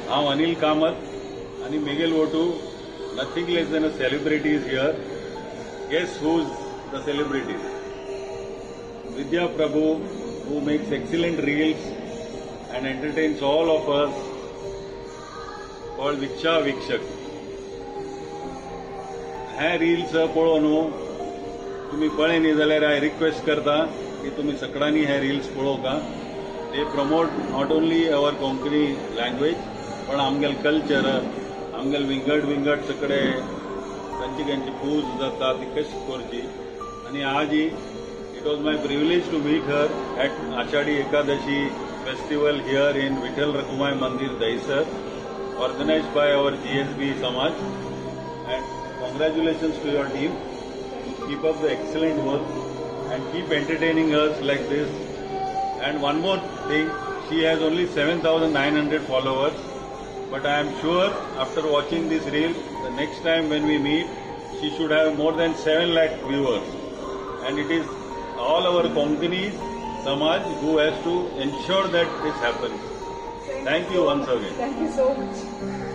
हांव अनिल कामत आणि Miguel वोटू, nothing less than a celebrity is here. Guess who's the celebrity? Vidya Prabhu, who makes excellent reels and entertains all of us, called Viksha Vikshak. Hey reels पळोवन तुम्ही पळयनी जाल्यार हांव request करता की तुम्ही सगळ्यांनी हे रील्स पळोवका. ते promote not only our Konkani language पण आमगेल कल्चर, आमगेल विंगड सगळे खंयची पूज जाता ती कशी करची. आणि आज it was my privilege to meet her at Ashadhi Ekadashi festival here in Vitthal Rakhumai Mandir Dahisar, organised by our GSB Samaj. And congratulations to your team. Keep up the excellent work and keep entertaining us like this. And one more thing, she has only 7,900 followers, but I am sure after watching this reel, the next time when we meet, she should have more than 7 lakh viewers. And it is all our Konkani Samaj who has to ensure that this happens. Thank you once again. Thank you so much.